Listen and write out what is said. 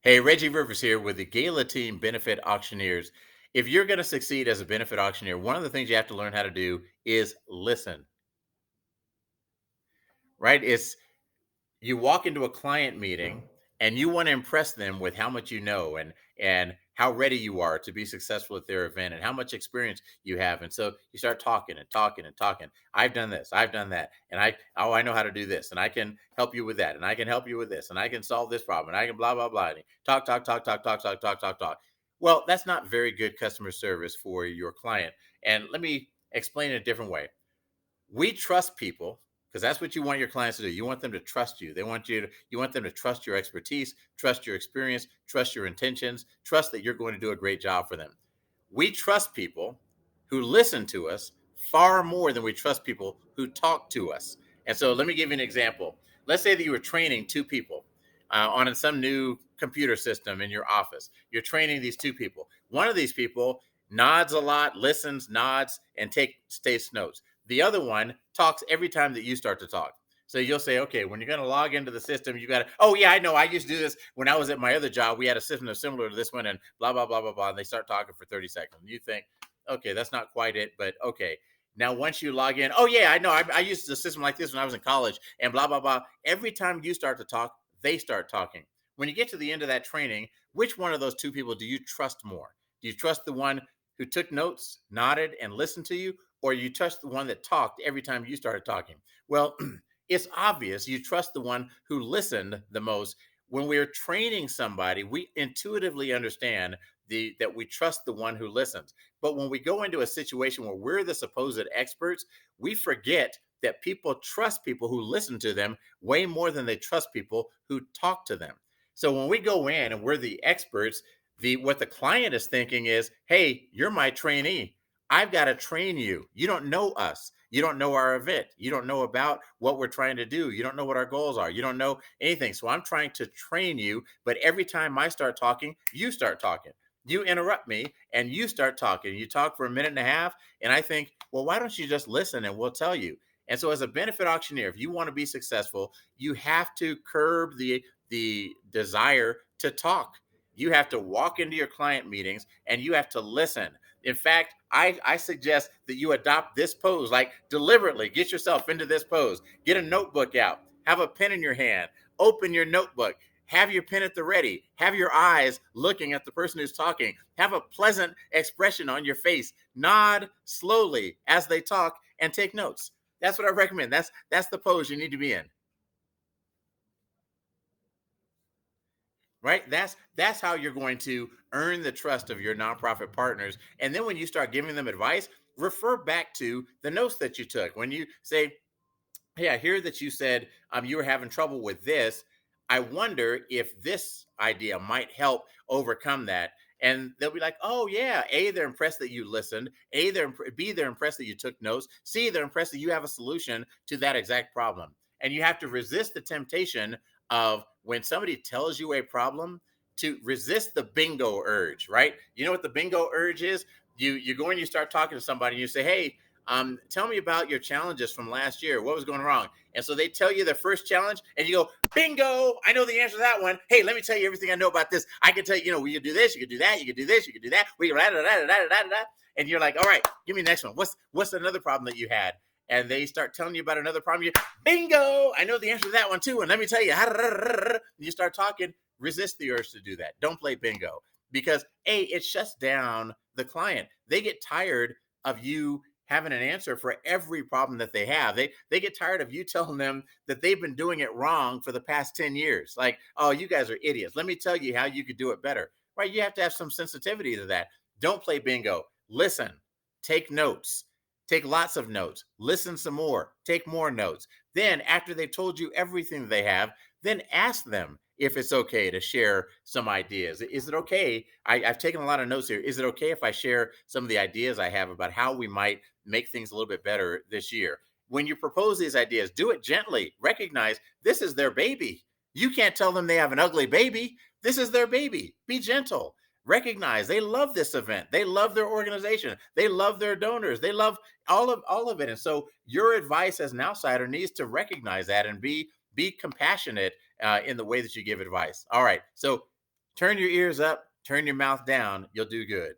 Hey, Reggie Rivers here with the Gala Team Benefit Auctioneers. If you're going to succeed as a benefit auctioneer, one of the things you have to learn how to do is listen, right? It's you walk into a client meeting and you want to impress them with how much you know and how ready you are to be successful at their event and how much experience you have. And so you start talking and talking and talking. I've done this, I've done that, and I know how to do this, and I can help you with that, and I can help you with this, and I can solve this problem, and I can blah blah blah. And talk, talk, talk, talk, talk, talk, talk, talk, talk. Well, that's not very good customer service for your client. And let me explain it a different way. We trust people because that's what you want your clients to do. You want them to trust you. You want them to trust your expertise, trust your experience, trust your intentions, trust that you're going to do a great job for them. We trust people who listen to us far more than we trust people who talk to us. And so let me give you an example. Let's say that you were training two people on some new computer system in your office. You're training these two people. One of these people nods a lot, listens, nods, and takes notes. The other one talks every time that you start to talk. So you'll say, okay, when you're going to log into the system, you got to, oh, yeah, I know. I used to do this when I was at my other job. We had a system similar to this one and blah, blah, blah, blah, blah. And they start talking for 30 seconds. And you think, okay, that's not quite it, but okay. Now, once you log in, oh, yeah, I know. I used a system like this when I was in college and blah, blah, blah. Every time you start to talk, they start talking. When you get to the end of that training, which one of those two people do you trust more? Do you trust the one who took notes, nodded, and listened to you? Or you trust the one that talked every time you started talking? Well, it's obvious you trust the one who listened the most. When we're training somebody, we intuitively understand that we trust the one who listens. But when we go into a situation where we're the supposed experts, we forget that people trust people who listen to them way more than they trust people who talk to them. So when we go in and we're the experts, what the client is thinking is, hey, you're my trainee. I've got to train you. You don't know us. You don't know our event. You don't know about what we're trying to do. You don't know what our goals are. You don't know anything. So I'm trying to train you. But every time I start talking, you start talking. You interrupt me and you start talking. You talk for a minute and a half. And I think, well, why don't you just listen and we'll tell you? And so as a benefit auctioneer, if you want to be successful, you have to curb the desire to talk. You have to walk into your client meetings and you have to listen. In fact, I suggest that you adopt this pose, like deliberately get yourself into this pose, get a notebook out, have a pen in your hand, open your notebook, have your pen at the ready, have your eyes looking at the person who's talking, have a pleasant expression on your face, nod slowly as they talk, and take notes. That's what I recommend. That's the pose you need to be in. Right, that's how you're going to earn the trust of your nonprofit partners. And then when you start giving them advice, refer back to the notes that you took. When you say, hey, I hear that you said you were having trouble with this, I wonder if this idea might help overcome that. And they'll be like, oh yeah, A, they're impressed that you listened, B, they're impressed that you took notes, C, they're impressed that you have a solution to that exact problem. And you have to resist the temptation of when somebody tells you a problem, to resist the bingo urge, right? You know what the bingo urge is? You go and you start talking to somebody and you say, hey, tell me about your challenges from last year. What was going wrong? And so they tell you their first challenge, and you go, bingo, I know the answer to that one. Hey, let me tell you everything I know about this. I can tell you, we can do this, you can do that, you can do this, you can do that. We can and you're like, all right, give me the next one. What's another problem that you had? And they start telling you about another problem. You, bingo, I know the answer to that one too. And let me tell you, you start talking, resist the urge to do that. Don't play bingo because A, it shuts down the client. They get tired of you having an answer for every problem that they have. They get tired of you telling them that they've been doing it wrong for the past 10 years. Like, oh, you guys are idiots. Let me tell you how you could do it better. Right? You have to have some sensitivity to that. Don't play bingo. Listen, take notes. Take lots of notes, listen some more, take more notes. Then after they've told you everything they have, then ask them if it's okay to share some ideas. Is it okay? I've taken a lot of notes here. Is it okay if I share some of the ideas I have about how we might make things a little bit better this year? When you propose these ideas, do it gently. Recognize this is their baby. You can't tell them they have an ugly baby. This is their baby. Be gentle. Recognize they love this event. They love their organization. They love their donors. They love all of it. And so your advice as an outsider needs to recognize that and be compassionate in the way that you give advice. All right. So turn your ears up, turn your mouth down. You'll do good.